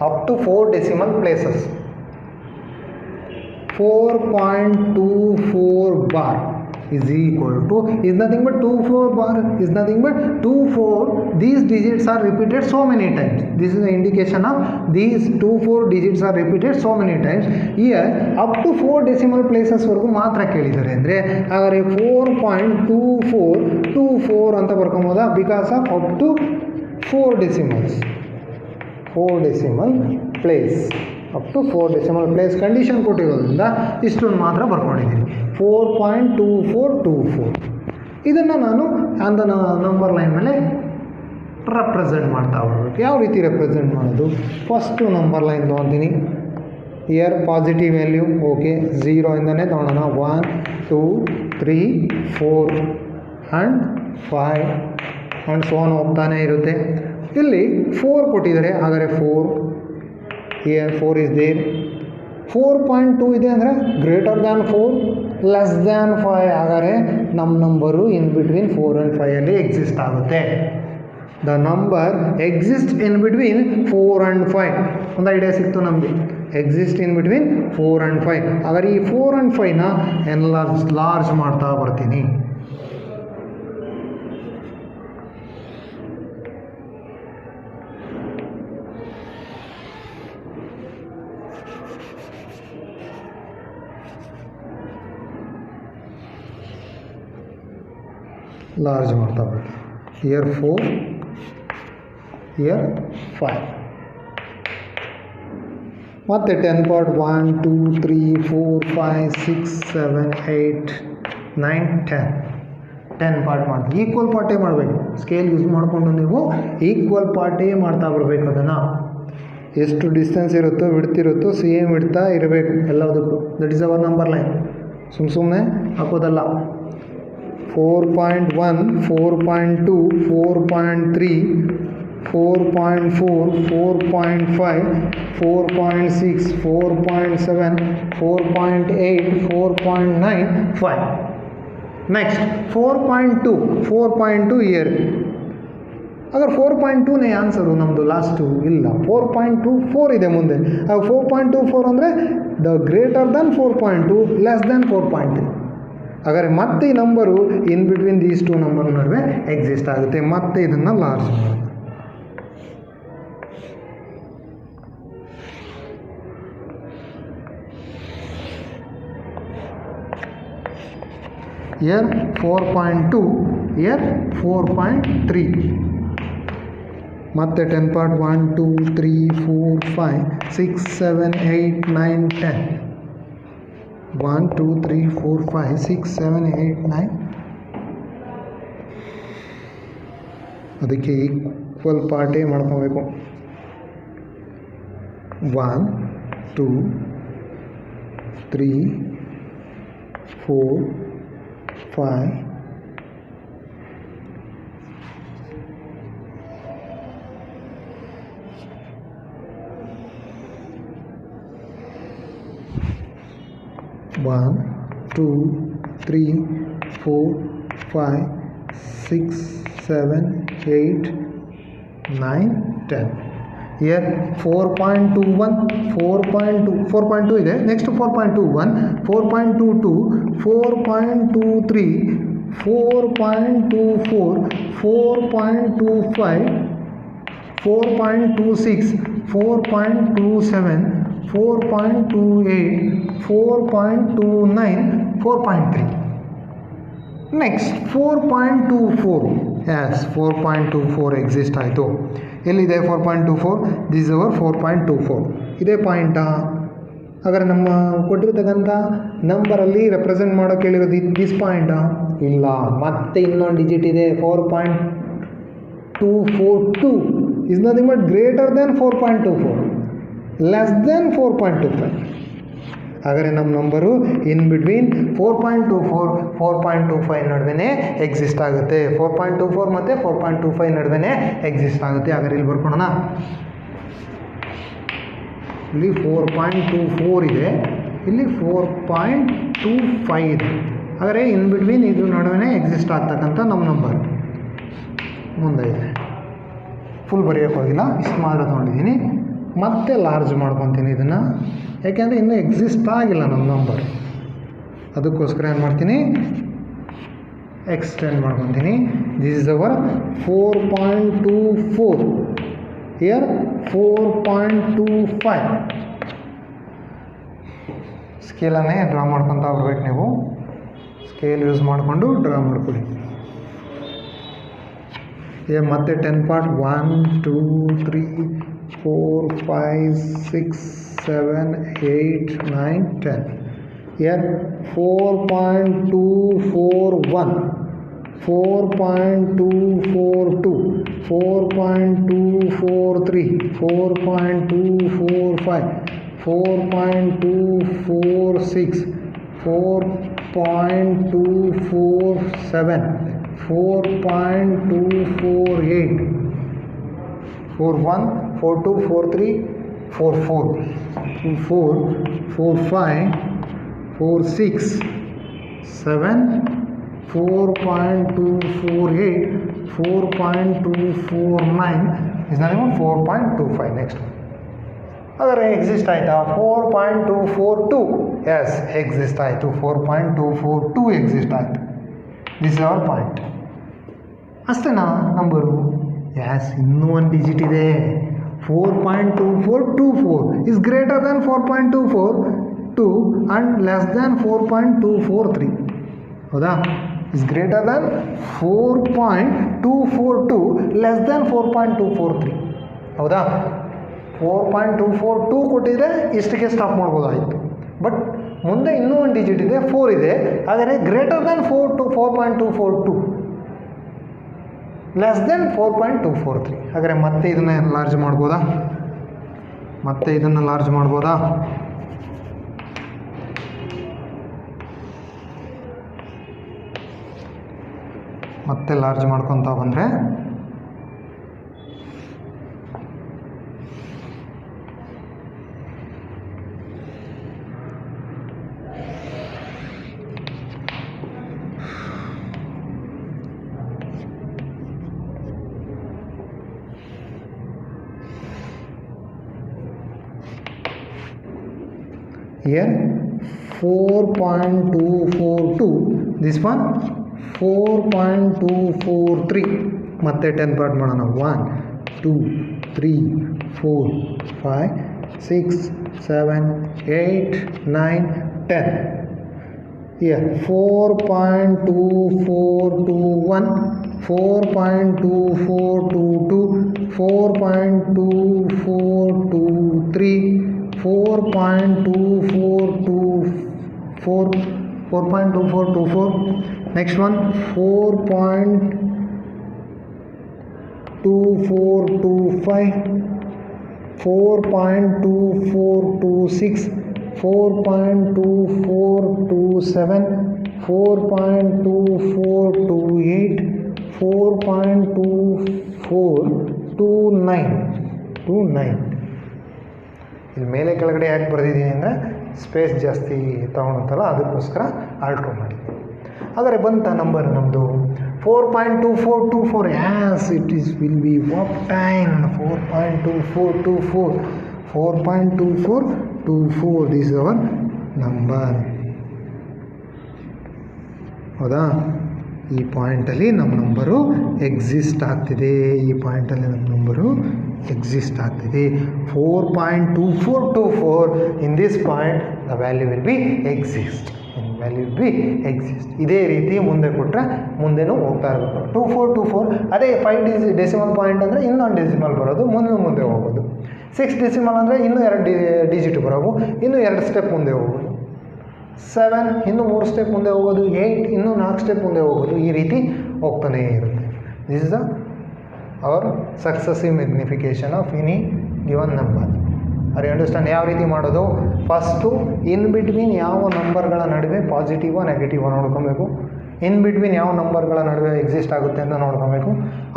Up to 4 decimal places. 4.24 bar is equal to, is nothing but 24 bar, is nothing but 24. These digits are repeated so many times. This is the indication of these 24 digits are repeated so many times. Here up to 4 decimal places ವರೆಗೂ ಮಾತ್ರ ಕೇಳಿದ್ದಾರೆ ಅಂದರೆ ಹಾಗಾದರೆ 4.24 ಅಂತ ಬರ್ಕೊಬೋದಾ? Because of up to 4 decimals place. Up to 4 decimal place condition ಕೊಟ್ಟಿರೋದ್ರಿಂದ ಇಷ್ಟೊಂದು ಮಾತ್ರ ಬರ್ಕೊಂಡಿದ್ದೀನಿ. 4.2424 ಇದನ್ನು ನಾನು ಆನ್ ದ ನಂಬರ್ ಲೈನ್ ಮೇಲೆ ರೆಪ್ರೆಸೆಂಟ್ ಮಾಡ್ತಾ ಬರಬೇಕು. ಯಾವ ರೀತಿ ರೆಪ್ರೆಸೆಂಟ್ ಮಾಡೋದು? ಫಸ್ಟು ನಂಬರ್ ಲೈನ್ ತೊಗೊತೀನಿ. ಇಯರ್ ಪಾಸಿಟಿವ್ ವ್ಯಾಲ್ಯೂ, ಓಕೆ, 0 ಇಂದನೇ ತೊಗೊಳ್ಳೋಣ. 1 2 3 4 ಆ್ಯಂಡ್ 5 ಆ್ಯಂಡ್ ಸೊ ಆನ್ ಹೋಗ್ತಾನೆ ಇರುತ್ತೆ. ಇಲ್ಲಿ 4 ಕೊಟ್ಟಿದ್ದಾರೆ, ಹಾಗಾದರೆ 4 here 4 is there. 4.2 ಇದೆ ಅಂದರೆ ಗ್ರೇಟರ್ ದ್ಯಾನ್ 4 ಲೆಸ್ ದ್ಯಾನ್ 5. ಹಾಗಾದರೆ ನಮ್ಮ ನಂಬರು ಇನ್ ಬಿಟ್ವೀನ್ 4 and 5 ಅಲ್ಲಿ ಎಕ್ಸಿಸ್ಟ್ ಆಗುತ್ತೆ. The number exist in between 4 and 5. ಒಂದು ಐಡಿಯಾ ಸಿಕ್ತು ನಮಗೆ. Exist in between 4 and 5. ಹಾಗಾದರೆ ಈ 4 and 5ನ ಲಾರ್ಜ್ ಮಾಡ್ತಾ ಬರ್ತೀನಿ. ಲಾರ್ಜ್ ಮಾಡ್ತಾ ಬರ್ತೀನಿ. Year 4, year 5. ಮತ್ತು 10 ಪಾರ್ಟ್ 1 2 3 4 5 6 7 8 9 10 ಪಾರ್ಟ್ ಮಾಡ್ತೀವಿ. ಈಕ್ವಲ್ ಪಾರ್ಟೇ ಮಾಡಬೇಕು. ಸ್ಕೇಲ್ ಯೂಸ್ ಮಾಡಿಕೊಂಡು ನೀವು ಈಕ್ವಲ್ ಪಾರ್ಟೇ ಮಾಡ್ತಾ ಬರಬೇಕು. ಅದನ್ನು ಎಷ್ಟು ಡಿಸ್ಟೆನ್ಸ್ ಇರುತ್ತೋ ವಿಡ್ತಿರುತ್ತೋ ಸೇಮ್ ಇಡ್ತಾ ಇರಬೇಕು ಎಲ್ಲದಕ್ಕೂ. That is our number line. ಸುಮ್ಮನೆ ಹಾಕೋದಲ್ಲ. 4.1 4.2 4.3 4.4 4.5 4.6 4.7 4.8 4.9 5. Next 4.2 here. ಅगर 4.2ನೇ ಆನ್ಸರು ನಮ್ಮದು ಲಾಸ್ಟು ಇಲ್ಲ. 4.24 ಇದೆ ಮುಂದೆ. 4.24 ಅಂದರೆ the greater than 4.2 less than 4.3. ಹಾಗಾದರೆ ಮತ್ತೆ ಈ ನಂಬರು ಇನ್ ಬಿಟ್ವೀನ್ ದೀಸ್ 2 ನಂಬರ್ ನಡುವೆ ಎಕ್ಸಿಸ್ಟ್ ಆಗುತ್ತೆ. ಮತ್ತೆ ಇದನ್ನು ಲಾರ್ಜ್ ಮಾಡೋದು. ಇಯರ್ 4.2 ಇಯರ್ 4.3 ಮತ್ತೆ 10 ಪಾರ್ಟ್ 1 2 3 4 5 6 7 8 9 10 1 2 3 4 5 6 7 8 9. ಅದಕ್ಕೆ ಈಕ್ವಲ್ ಪಾರ್ಟೇ ಮಾಡ್ಕೋಬೇಕು. 1 2 3 4 5 6 1 2 3 4 5 6 7 8 9 10. Here 4.21 4.2 ಇದೆ. ನೆಕ್ಸ್ಟ್ 4.21 4.22 4.23 4.24 4.25 4.26 4.27 4.28 4.29 4.3. ನೆಕ್ಸ್ಟ್ 4.24 ಎಸ್ 4.24 ಎಕ್ಸಿಸ್ಟ್ ಆಯಿತು. ಎಲ್ಲಿದೆ 4.24? This is our 4.24. ಇದೇ ಪಾಯಿಂಟಾ? ಹಾಗಾದ್ರೆ ನಮ್ಮ ಕೊಟ್ಟಿರ್ತಕ್ಕಂಥ ನಂಬರಲ್ಲಿ ರೆಪ್ರೆಸೆಂಟ್ ಮಾಡೋಕೆ ಹೇಳಿರೋದು ದಿಸ್ ಪಾಯಿಂಟಾ? ಇಲ್ಲ, ಮತ್ತೆ ಇನ್ನೊಂದು ಡಿಜಿಟ್ ಇದೆ 4.242 is nothing but greater than 4.24 less than 4.25. ಹಾಗಾದರೆ ನಮ್ಮ ನಂಬರು ಇನ್ ಬಿಟ್ವೀನ್ 4.24 4.25 ನಡುವೆ ಎಕ್ಸಿಸ್ಟ್ ಆಗುತ್ತೆ. 4.24 ಮತ್ತು 4.25 ನಡುವೆ ಎಕ್ಸಿಸ್ಟ್ ಆಗುತ್ತೆ. ಹಾಗಾದ್ರೆ ಇಲ್ಲಿ ಬರ್ಕೊಳ್ಳೋಣ. ಇಲ್ಲಿ 4.24 ಇದೆ, ಇಲ್ಲಿ 4.25 ಇದೆ. ಹಾಗಾದರೆ ಇನ್ ಬಿಟ್ವೀನ್ ಇದು ನಡುವೆ ಎಕ್ಸಿಸ್ಟ್ ಆಗ್ತಕ್ಕಂಥ ನಮ್ಮ ನಂಬರ್ ಮುಂದೆ ಇದೆ. ಫುಲ್ ಬರೆಯೋಕ್ಕೆ ಹೋಗಿಲ್ಲ, ಇಷ್ಟು ಮಾತ್ರ ತೊಗೊಂಡಿದ್ದೀನಿ. ಮತ್ತೆ ಲಾರ್ಜ್ ಮಾಡ್ಕೊತೀನಿ ಇದನ್ನು, ಯಾಕೆಂದರೆ ಇನ್ನೂ ಎಕ್ಸಿಸ್ಟ್ ಆಗಿಲ್ಲ ನಮ್ಮ ನಂಬರ್. ಅದಕ್ಕೋಸ್ಕರ ಏನು ಮಾಡ್ತೀನಿ, ಎಕ್ಸ್ಟೆಂಡ್ ಮಾಡ್ಕೊತೀನಿ. This is our 4.24. ಹಿಯರ್ 4.25. ಸ್ಕೇಲನ್ನೇ ಡ್ರಾ ಮಾಡ್ಕೊತಾ ಬರ್ಬೇಕು ನೀವು. ಸ್ಕೇಲ್ ಯೂಸ್ ಮಾಡಿಕೊಂಡು ಡ್ರಾ ಮಾಡ್ಕೊಳ್ಳಿ. ಮತ್ತೆ 10 part 1 2 3 4 5 6 7 8 9 10. Here 4.241 4.242 4.243 4.245 4.246 4.247 4.248 41 42 43 44 24 45 46 7 4.248 4.249 is not even 4.25. next ಆದರೆ ಎಕ್ಸಿಸ್ಟ್ ಆಯಿತಾ? 4.242 ಎಸ್ ಎಕ್ಸಿಸ್ಟ್ ಆಯಿತು. 4.242 ಎಕ್ಸಿಸ್ಟ್ ಆಯಿತು. This is hour point. ಅಷ್ಟೇನಾ ನಂಬರು? ಎಸ್, ಇನ್ನೂ ಒಂದು ಡಿಜಿಟ್ ಇದೆ. 4.2424 is greater than 4.242 and less than 4.243. ಹೌದಾ? is greater than 4.242 less than 4.243. ಹೌದಾ? 4.242 ಕೊಟ್ಟಿದ್ರೆ ಇಷ್ಟಕ್ಕೆ ಸ್ಟಾಪ್ ಮಾಡ್ಬೋದಾಯಿತು. ಬಟ್ ಮುಂದೆ ಇನ್ನೂ ಒಂದು ಡಿಜಿಟ್ ಇದೆ, 4 ಇದೆ. ಆದರೆ ಗ್ರೇಟರ್ ದ್ಯಾನ್ 4.242 ಲೆಸ್ ದೆನ್ 4.243. ಹಾಗಾದರೆ ಮತ್ತೆ ಇದನ್ನು ಲಾರ್ಜ್ ಮಾಡ್ಬೋದಾ? ಮತ್ತೆ ಲಾರ್ಜ್ ಮಾಡ್ಕೊತಾ ಬಂದರೆ here 4.242, this one 4.243. ಮತ್ತೆ 10 ಪಾರ್ಟ್ ಮಾಡೋಣ. 1 2 3 4 5 6 7 8 9 10. here 4.2421 4.2422 4.2423 4.2424. next one 4.2425 4.2426 4.2427 4.2428 4.2429. ಇಲ್ಲಿ ಮೇಲೆ ಕೆಳಗಡೆ ಯಾಕೆ ಬರೆದಿದ್ದೀನಿ ಅಂದರೆ ಸ್ಪೇಸ್ ಜಾಸ್ತಿ ತೊಗೊಳುತ್ತಲ್ಲ ಅದಕ್ಕೋಸ್ಕರ ಆಲ್ಟ್ರ್ ಮಾಡಿದ್ವಿ. ಆದರೆ ಬಂತ ನಂಬರ್ ನಮ್ಮದು 4.2424. As it is will be ವಾಪ್ time 4.2424. This is hour number. ಹೌದಾ? ಈ ಪಾಯಿಂಟಲ್ಲಿ ನಮ್ಮ ನಂಬರು ಎಕ್ಸಿಸ್ಟ್ ಆಗ್ತಿದೆ. ಈ ಪಾಯಿಂಟಲ್ಲಿ ನಮ್ಮ ನಂಬರು ಎಕ್ಸಿಸ್ಟ್ ಆಗ್ತಿದೆ. 4.2424. In this point the value will be exist. ಇದೇ ರೀತಿ ಮುಂದೆ ಕೊಟ್ಟರೆ ಮುಂದೆನೂ ಹೋಗ್ತಾ ಇರಬೇಕು. 2424. ಅದೇ 5 ಡೆಸಿಮಲ್ ಪಾಯಿಂಟ್ ಅಂದರೆ ಇನ್ನೊಂದು ಡೆಸಿಮಲ್ ಬರೋದು, ಮುಂದೆ ಹೋಗೋದು. 6 ಡೆಸಿಮಲ್ ಅಂದರೆ ಇನ್ನೂ 2 ಡಿಜಿಟ್ ಬರೋವು, ಇನ್ನೂ 2 ಸ್ಟೆಪ್ ಮುಂದೆ ಹೋಗೋದು. 7 ಇನ್ನೂ 3 ಸ್ಟೆಪ್ ಮುಂದೆ ಹೋಗೋದು. 8 ಇನ್ನೂ 4 ಸ್ಟೆಪ್ ಮುಂದೆ ಹೋಗೋದು. ಈ ರೀತಿ ಹೋಗ್ತಾನೇ ಇರುತ್ತೆ. This is hour successive magnification of any given number. ಅರೆ ಅಂಡರ್ಸ್ಟ್ಯಾಂಡ್? ಯಾವ ರೀತಿ ಮಾಡೋದು? ಫಸ್ಟು ಇನ್ ಬಿಟ್ವೀನ್ ಯಾವ ನಂಬರ್ಗಳ ನಡುವೆ ಪಾಸಿಟಿವೋ ನೆಗೆಟಿವೋ ನೋಡ್ಕೊಬೇಕು. ಇನ್ ಬಿಟ್ವೀನ್ ಯಾವ ನಂಬರ್ಗಳ ನಡುವೆ ಎಕ್ಸಿಸ್ಟ್ ಆಗುತ್ತೆ ಅಂತ ನೋಡ್ಕೊಬೇಕು.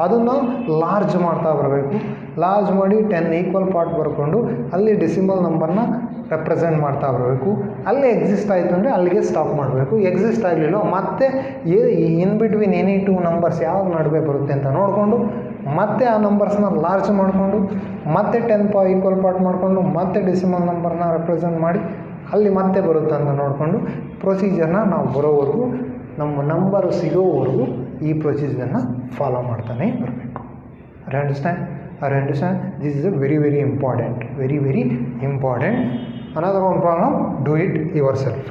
ಅದನ್ನು ಲಾರ್ಜ್ ಮಾಡ್ತಾ ಬರಬೇಕು. ಲಾರ್ಜ್ ಮಾಡಿ 10 ಈಕ್ವಲ್ ಪಾರ್ಟ್ ಬರ್ಕೊಂಡು ಅಲ್ಲಿ ಡೆಸಿಮಲ್ ನಂಬರ್ನ ರೆಪ್ರೆಸೆಂಟ್ ಮಾಡ್ತಾ ಬರಬೇಕು. ಅಲ್ಲೇ ಎಕ್ಸಿಸ್ಟ್ ಆಯಿತು ಅಂದರೆ ಅಲ್ಲಿಗೆ ಸ್ಟಾಪ್ ಮಾಡಬೇಕು. ಎಕ್ಸಿಸ್ಟ್ ಆಗಲಿಲ್ಲ ಮತ್ತೆ ಇನ್ ಬಿಟ್ವೀನ್ ಎನಿ 2 ನಂಬರ್ಸ್ ಯಾವ ನಡುವೆ ಬರುತ್ತೆ ಅಂತ ನೋಡಿಕೊಂಡು ಮತ್ತೆ ಆ ನಂಬರ್ಸ್ನ ಲಾರ್ಜ್ ಮಾಡಿಕೊಂಡು ಮತ್ತೆ 10 ಈಕ್ವಲ್ ಪಾರ್ಟ್ ಮಾಡಿಕೊಂಡು ಮತ್ತೆ ಡೆಸಿಮಲ್ ನಂಬರ್ನ ರೆಪ್ರೆಸೆಂಟ್ ಮಾಡಿ ಅಲ್ಲಿ ಮತ್ತೆ ಬರುತ್ತೆ ಅಂತ ನೋಡಿಕೊಂಡು ಪ್ರೊಸೀಜರ್ನ ನಾವು ಬರೋವರೆಗೂ, ನಮ್ಮ ನಂಬರು ಸಿಗೋವರೆಗೂ ಈ ಪ್ರೊಸೀಜರ್ನ ಫಾಲೋ ಮಾಡ್ತಾನೆ ಬರಬೇಕು. Understand? This is a very important. Another one problem, do it yourself.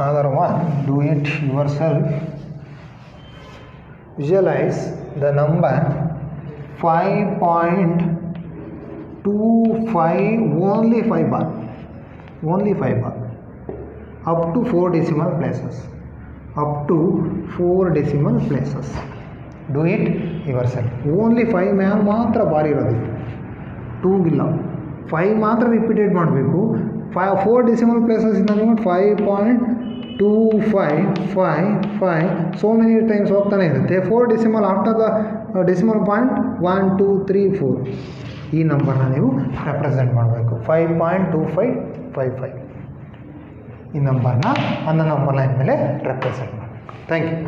Another one, do it yourself. Visualize the number 5.25, only 5 bar, up to 4 decimal places, do it yourself. Only 5 ಮಾತ್ರ bar ಇರೋದು, 2 ಇಲ್ಲ. 5 ಮಾತ್ರ repeated ಮಾಡಬೇಕು. 4 decimal places ಇಂದ ನೀವು 5.2555 so many times ಹೋಗ್ತಾನೆ ಇರುತ್ತೆ. 4 decimal after the decimal point 1 2 3 4 ಈ ನಂಬರ್ನ ನೀವು ರೆಪ್ರೆಸೆಂಟ್ ಮಾಡಬೇಕು. 5.2555 ಈ ನಂಬರ್ನ 11 ನಂಬರ್ ಲೈನ್ ಮೇಲೆ ರೆಪ್ರೆಸೆಂಟ್ ಮಾಡಬೇಕು. Thank you.